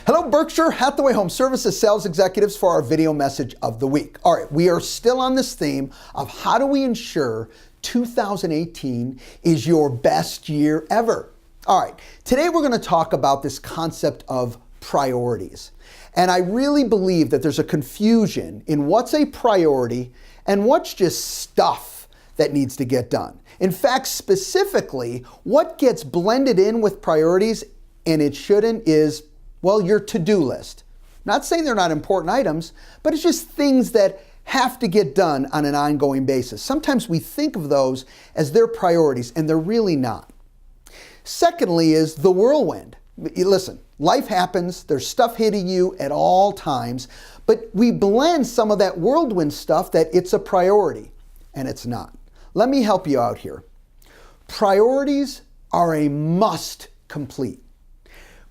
Hello, Berkshire Hathaway Home Services sales executives for our video message of the week. All right, we are still on this theme of how do we ensure 2018 is your best year ever. All right, today we're going to talk about this concept of priorities. And I really believe that there's a confusion in what's a priority and what's just stuff that needs to get done. In fact, specifically, what gets blended in with priorities and it shouldn't is, well, your to-do list. Not saying they're not important items, but it's just things that have to get done on an ongoing basis. Sometimes we think of those as their priorities, and they're really not. Secondly is the whirlwind. Listen, life happens, there's stuff hitting you at all times, but we blend some of that whirlwind stuff that it's a priority, and it's not. Let me help you out here. Priorities are a must complete.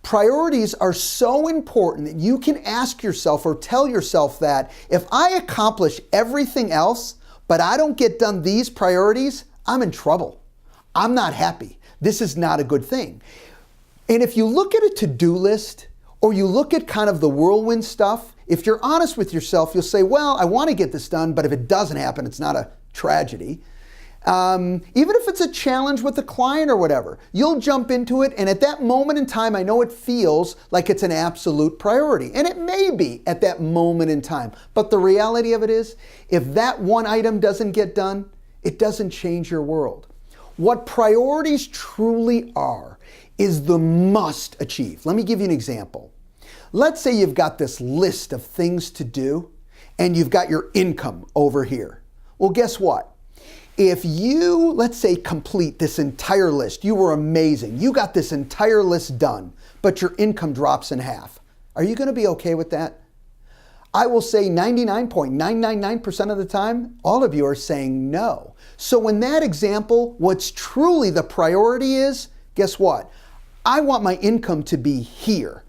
Priorities are so important that you can ask yourself or tell yourself that if I accomplish everything else, but I don't get done these priorities, I'm in trouble. I'm not happy. This is not a good thing. And if you look at a to-do list or you look at kind of the whirlwind stuff, if you're honest with yourself, you'll say, well, I want to get this done, but if it doesn't happen, it's not a tragedy. Even if it's a challenge with a client or whatever, you'll jump into it, and at that moment in time, I know it feels like it's an absolute priority, and it may be at that moment in time, but the reality of it is, if that one item doesn't get done, it doesn't change your world. What priorities truly are is the must achieve. Let me give you an example. Let's say you've got this list of things to do, and you've got your income over here. Well, guess what? If you, let's say, complete this entire list, you were amazing, you got this entire list done, but your income drops in half. Are you going to be okay with that? I will say 99.999% of the time, all of you are saying no. So in that example, what's truly the priority is, guess what? I want my income to be here.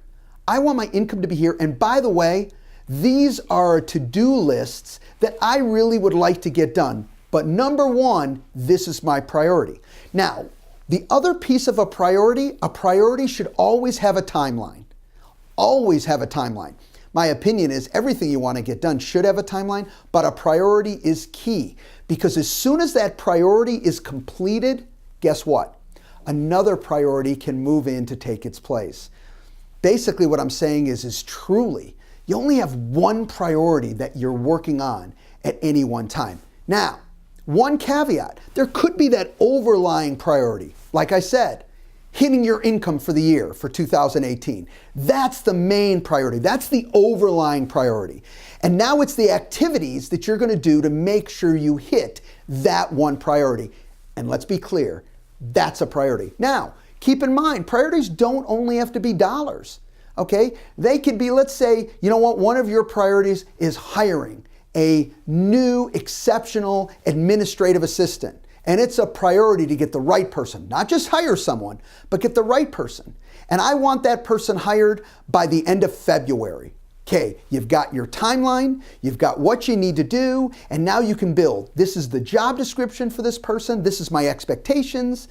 I want my income to be here. And by the way, these are to-do lists that I really would like to get done. But number one, this is my priority. Now, the other piece of a priority should always have a timeline. Always have a timeline. My opinion is everything you want to get done should have a timeline, but a priority is key because as soon as that priority is completed, guess what? Another priority can move in to take its place. Basically what I'm saying is truly, you only have one priority that you're working on at any one time. Now, one caveat, there could be that overlying priority. Like I said, hitting your income for the year for 2018. That's the main priority. That's the overlying priority. And now it's the activities that you're going to do to make sure you hit that one priority. And let's be clear, that's a priority. Now, keep in mind, priorities don't only have to be dollars. Okay? They could be, let's say, you know what, one of your priorities is hiring a new exceptional administrative assistant. And it's a priority to get the right person, not just hire someone, but get the right person. And I want that person hired by the end of February. Okay, you've got your timeline, you've got what you need to do, and now you can build. This is the job description for this person, this is my expectations.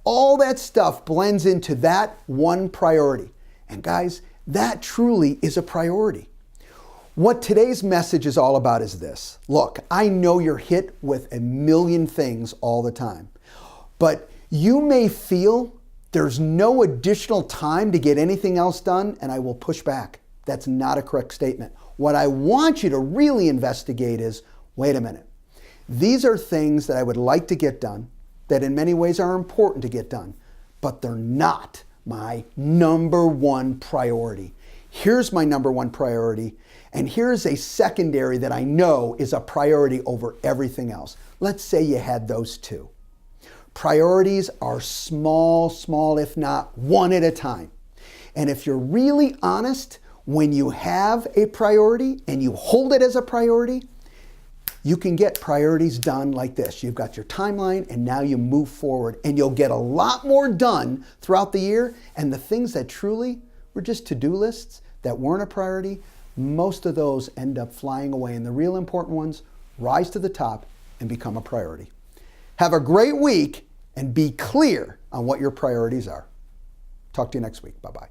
All that stuff blends into that one priority. And guys, that truly is a priority. What today's message is all about is this. Look, I know you're hit with a million things all the time, but you may feel there's no additional time to get anything else done, and I will push back. That's not a correct statement. What I want you to really investigate is, wait a minute. These are things that I would like to get done, that in many ways are important to get done, but they're not my number one priority. Here's my number one priority, and here's a secondary that I know is a priority over everything else. Let's say you had those two. Priorities are small, if not one at a time. And if you're really honest, when you have a priority and you hold it as a priority, you can get priorities done like this. You've got your timeline and now you move forward and you'll get a lot more done throughout the year. And the things that truly were just to-do lists that weren't a priority, most of those end up flying away, and the real important ones rise to the top and become a priority. Have a great week and be clear on what your priorities are. Talk to you next week. Bye-bye.